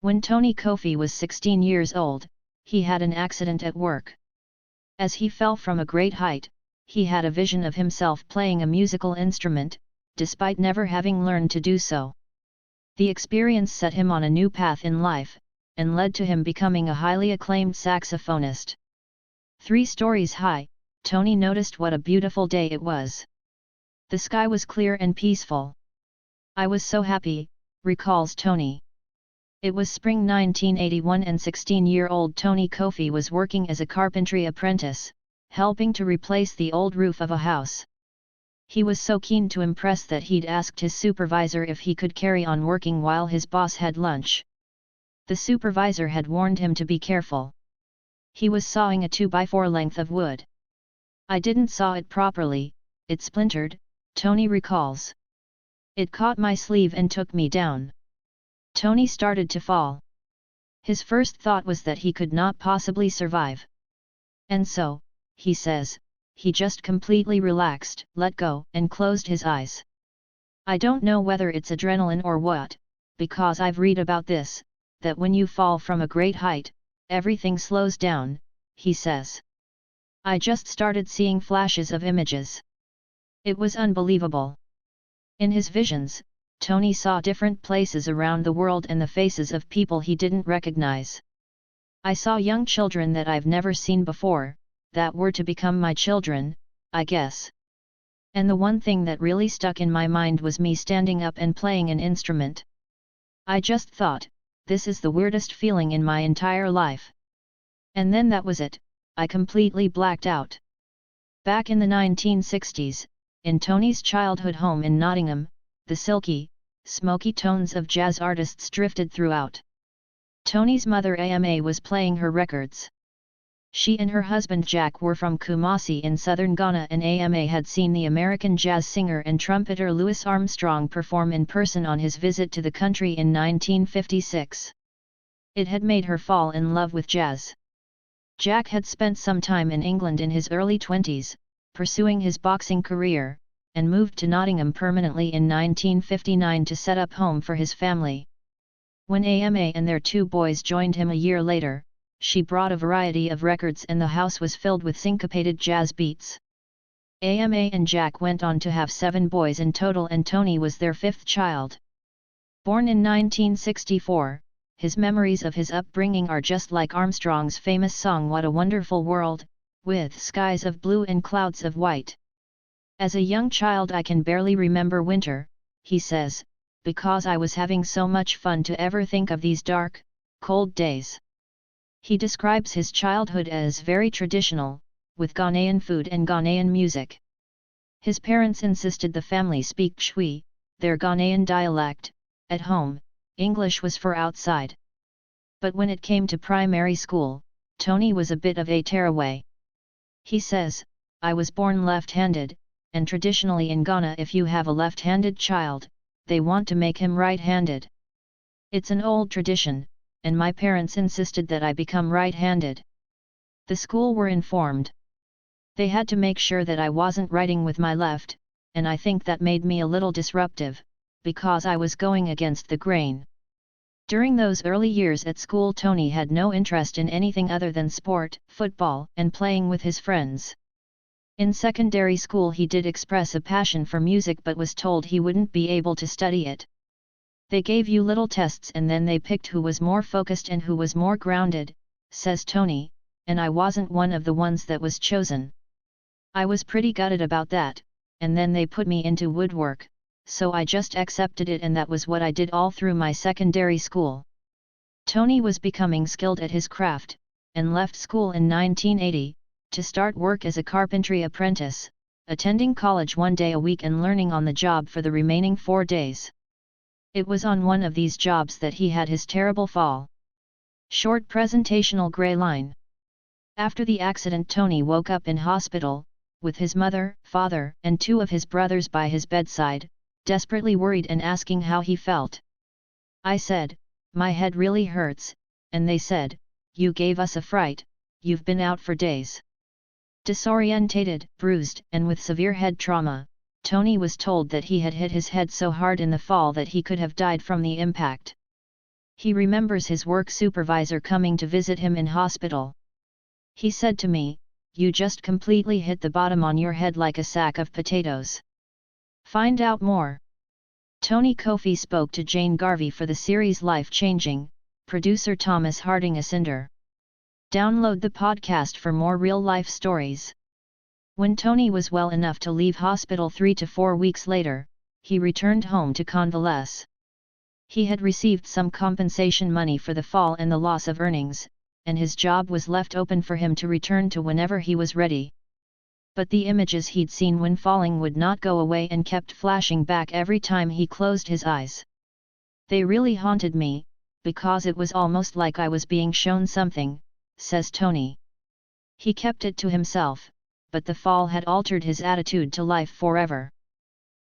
When Tony Kofi was 16 years old, he had an accident at work. As he fell from a great height, he had a vision of himself playing a musical instrument, despite never having learned to do so. The experience set him on a new path in life, and led to him becoming a highly acclaimed saxophonist. 3 stories high, Tony noticed what a beautiful day it was. The sky was clear and peaceful. I was so happy, recalls Tony. It was spring 1981 and 16-year-old Tony Kofi was working as a carpentry apprentice, helping to replace the old roof of a house. He was so keen to impress that he'd asked his supervisor if he could carry on working while his boss had lunch. The supervisor had warned him to be careful. He was sawing a 2x4 length of wood. I didn't saw it properly, it splintered, Tony recalls. It caught my sleeve and took me down. Tony started to fall. His first thought was that he could not possibly survive. And so, he says, he just completely relaxed, let go, and closed his eyes. I don't know whether it's adrenaline or what, because I've read about this, that when you fall from a great height, everything slows down, he says. I just started seeing flashes of images. It was unbelievable. In his visions, Tony saw different places around the world and the faces of people he didn't recognize. I saw young children that I've never seen before, that were to become my children, I guess. And the one thing that really stuck in my mind was me standing up and playing an instrument. I just thought, this is the weirdest feeling in my entire life. And then that was it, I completely blacked out. Back in the 1960s, in Tony's childhood home in Nottingham, the silky, smoky tones of jazz artists drifted throughout. Tony's mother J.Emma was playing her records. She and her husband Jack were from Kumasi in southern Ghana, and J.Emma had seen the American jazz singer and trumpeter Louis Armstrong perform in person on his visit to the country in 1956. It had made her fall in love with jazz. Jack had spent some time in England in his early 20s, pursuing his boxing career, and moved to Nottingham permanently in 1959 to set up home for his family. When J.Emma and their 2 boys joined him a year later, she brought a variety of records and the house was filled with syncopated jazz beats. J.Emma and Jack went on to have 7 boys in total, and Tony was their 5th child. Born in 1964, his memories of his upbringing are just like Armstrong's famous song "What a Wonderful World," with skies of blue and clouds of white. As a young child I can barely remember winter, he says, because I was having so much fun to ever think of these dark, cold days. He describes his childhood as very traditional, with Ghanaian food and Ghanaian music. His parents insisted the family speak Shwi, their Ghanaian dialect, at home. English was for outside. But when it came to primary school, Tony was a bit of a tearaway. He says, I was born left-handed, and traditionally in Ghana if you have a left-handed child, they want to make him right-handed. It's an old tradition, and my parents insisted that I become right-handed. The school were informed. They had to make sure that I wasn't writing with my left, and I think that made me a little disruptive, because I was going against the grain. During those early years at school, Tony had no interest in anything other than sport, football, and playing with his friends. In secondary school he did express a passion for music but was told he wouldn't be able to study it. They gave you little tests and then they picked who was more focused and who was more grounded, says Tony, and I wasn't one of the ones that was chosen. I was pretty gutted about that, and then they put me into woodwork, so I just accepted it, and that was what I did all through my secondary school. Tony was becoming skilled at his craft, and left school in 1980, to start work as a carpentry apprentice, attending college 1 day a week and learning on the job for the remaining 4 days. It was on one of these jobs that he had his terrible fall. Short presentational gray line. After the accident, Tony woke up in hospital, with his mother, father, and 2 of his brothers by his bedside, desperately worried and asking how he felt. I said, my head really hurts, and they said, you gave us a fright, you've been out for days. Disorientated, bruised, and with severe head trauma, Tony was told that he had hit his head so hard in the fall that he could have died from the impact. He remembers his work supervisor coming to visit him in hospital. He said to me, "You just completely hit the bottom on your head like a sack of potatoes." Find out more. Tony Kofi spoke to Jane Garvey for the series Life Changing, producer Thomas Harding Asinder. Download the podcast for more real-life stories. When Tony was well enough to leave hospital 3 to 4 weeks later, he returned home to convalesce. He had received some compensation money for the fall and the loss of earnings, and his job was left open for him to return to whenever he was ready. But the images he'd seen when falling would not go away and kept flashing back every time he closed his eyes. They really haunted me, because it was almost like I was being shown something, says Tony. He kept it to himself, but the fall had altered his attitude to life forever.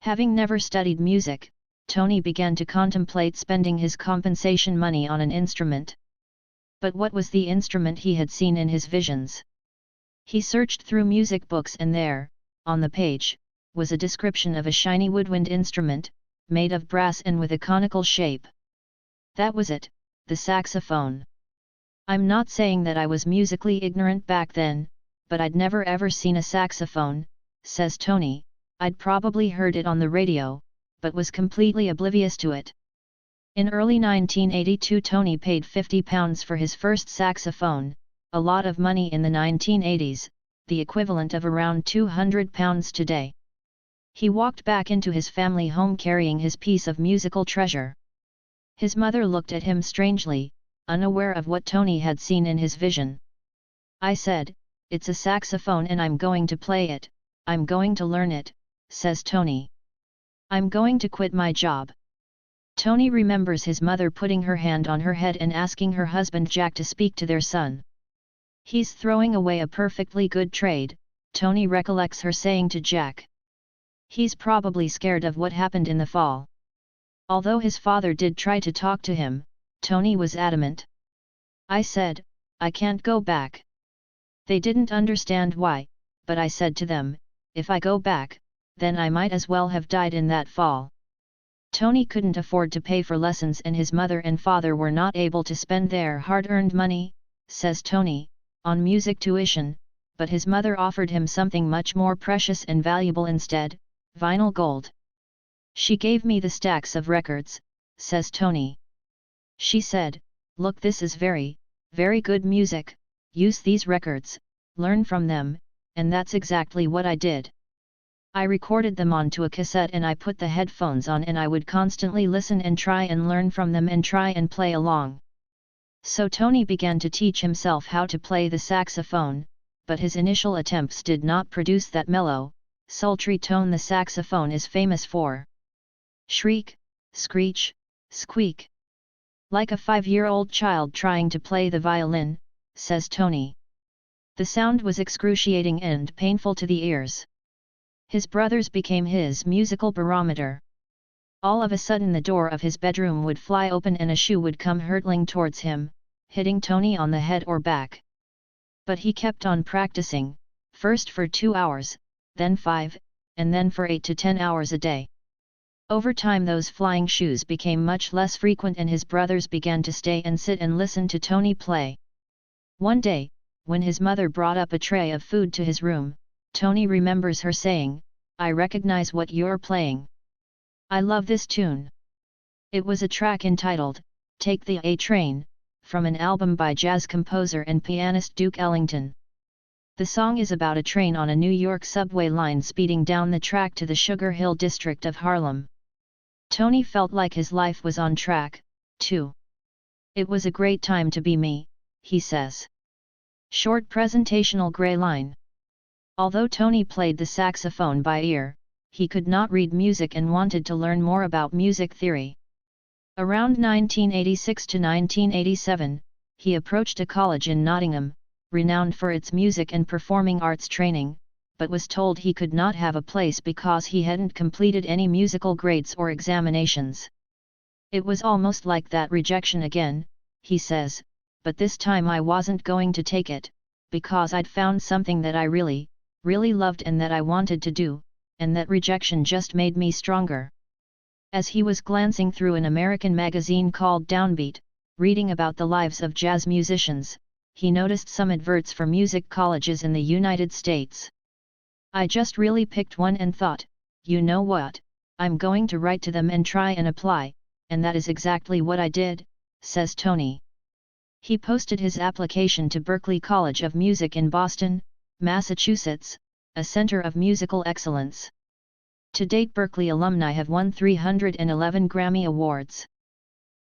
Having never studied music, Tony began to contemplate spending his compensation money on an instrument. But what was the instrument he had seen in his visions? He searched through music books and there, on the page, was a description of a shiny woodwind instrument, made of brass and with a conical shape. That was it, the saxophone. I'm not saying that I was musically ignorant back then, but I'd never ever seen a saxophone, says Tony. I'd probably heard it on the radio, but was completely oblivious to it. In early 1982 Tony paid £50 for his first saxophone, a lot of money in the 1980s, the equivalent of around £200 today. He walked back into his family home carrying his piece of musical treasure. His mother looked at him strangely, unaware of what Tony had seen in his vision. I said, "It's a saxophone and I'm going to play it, I'm going to learn it," says Tony. "I'm going to quit my job." Tony remembers his mother putting her hand on her head and asking her husband Jack to speak to their son. "He's throwing away a perfectly good trade," Tony recollects her saying to Jack. "He's probably scared of what happened in the fall." Although his father did try to talk to him, Tony was adamant. "I said, I can't go back." They didn't understand why, but I said to them, "If I go back, then I might as well have died in that fall." Tony couldn't afford to pay for lessons and his mother and father were not able to spend their hard-earned money, says Tony, on music tuition, but his mother offered him something much more precious and valuable instead, vinyl gold. "She gave me the stacks of records," says Tony. "She said, look, this is very, very good music, use these records, learn from them," and that's exactly what I did. I recorded them onto a cassette and I put the headphones on and I would constantly listen and try and learn from them and try and play along. So Tony began to teach himself how to play the saxophone, but his initial attempts did not produce that mellow, sultry tone the saxophone is famous for. Shriek, screech, squeak. Like a 5-year-old child trying to play the violin, says Tony. The sound was excruciating and painful to the ears. His brothers became his musical barometer. All of a sudden the door of his bedroom would fly open and a shoe would come hurtling towards him, hitting Tony on the head or back. But he kept on practicing, first for 2 hours, then 5, and then for 8 to 10 hours a day. Over time those flying shoes became much less frequent and his brothers began to stay and sit and listen to Tony play. One day, when his mother brought up a tray of food to his room, Tony remembers her saying, "I recognize what you're playing. I love this tune." It was a track entitled, "Take the A Train," from an album by jazz composer and pianist Duke Ellington. The song is about a train on a New York subway line speeding down the track to the Sugar Hill district of Harlem. Tony felt like his life was on track, too. "It was a great time to be me," he says. Short presentational gray line. Although Tony played the saxophone by ear, he could not read music and wanted to learn more about music theory. Around 1986 to 1987, he approached a college in Nottingham, renowned for its music and performing arts training, but was told he could not have a place because he hadn't completed any musical grades or examinations. "It was almost like that rejection again," he says, "but this time I wasn't going to take it, because I'd found something that I really, really loved and that I wanted to do, and that rejection just made me stronger." As he was glancing through an American magazine called Downbeat, reading about the lives of jazz musicians, he noticed some adverts for music colleges in the United States. I just really picked one and thought, you know what, I'm going to write to them and try and apply, and that is exactly what I did, says Tony. He posted his application to Berklee College of Music in Boston, Massachusetts, a center of musical excellence. To date, Berklee alumni have won 311 Grammy Awards.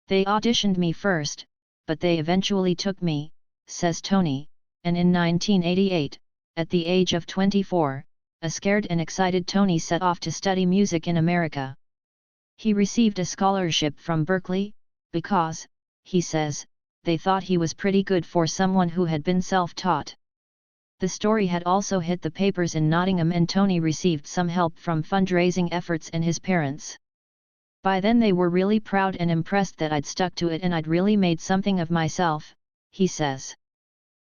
They auditioned me first, but they eventually took me, says Tony, and in 1988, at the age of 24, a scared and excited Tony set off to study music in America. He received a scholarship from Berklee, because, he says, they thought he was pretty good for someone who had been self-taught. The story had also hit the papers in Nottingham, and Tony received some help from fundraising efforts and his parents. By then they were really proud and impressed that I'd stuck to it and I'd really made something of myself, he says.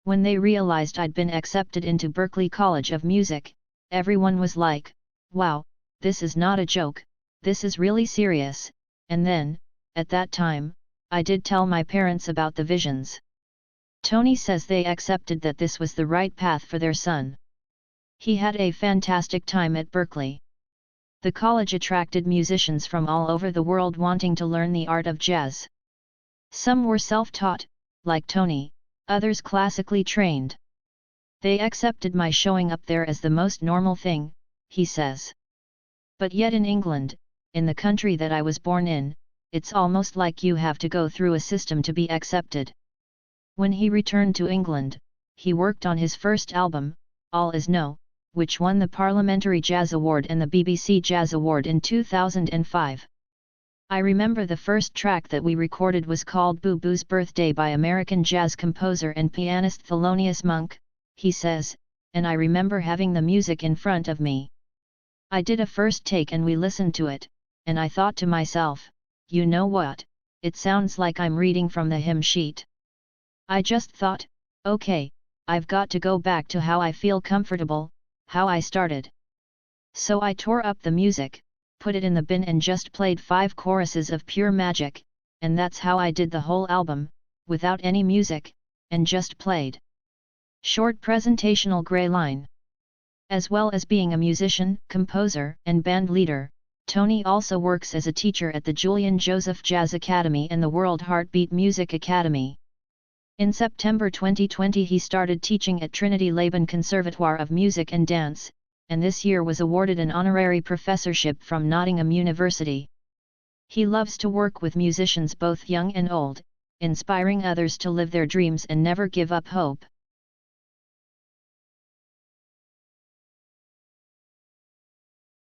When they realized I'd been accepted into Berklee College of Music, everyone was like, wow, this is not a joke, this is really serious, and then, at that time, I did tell my parents about the visions. Tony says they accepted that this was the right path for their son. He had a fantastic time at Berklee. The college attracted musicians from all over the world wanting to learn the art of jazz. Some were self-taught, like Tony, others classically trained. They accepted my showing up there as the most normal thing, he says. But yet in England, in the country that I was born in, it's almost like you have to go through a system to be accepted. When he returned to England, he worked on his first album, All Is No, which won the Parliamentary Jazz Award and the BBC Jazz Award in 2005. I remember the first track that we recorded was called Boo Boo's Birthday by American jazz composer and pianist Thelonious Monk, he says, and I remember having the music in front of me. I did a first take and we listened to it, and I thought to myself, you know what, it sounds like I'm reading from the hymn sheet. I just thought, okay, I've got to go back to how I feel comfortable, how I started. So I tore up the music, put it in the bin and just played 5 choruses of pure magic, and that's how I did the whole album, without any music, and just played. Short presentational gray line. As well as being a musician, composer, and band leader, Tony also works as a teacher at the Julian Joseph Jazz Academy and the World Heartbeat Music Academy. In September 2020 he started teaching at Trinity Laban Conservatoire of Music and Dance, and this year was awarded an honorary professorship from Nottingham University. He loves to work with musicians both young and old, inspiring others to live their dreams and never give up hope.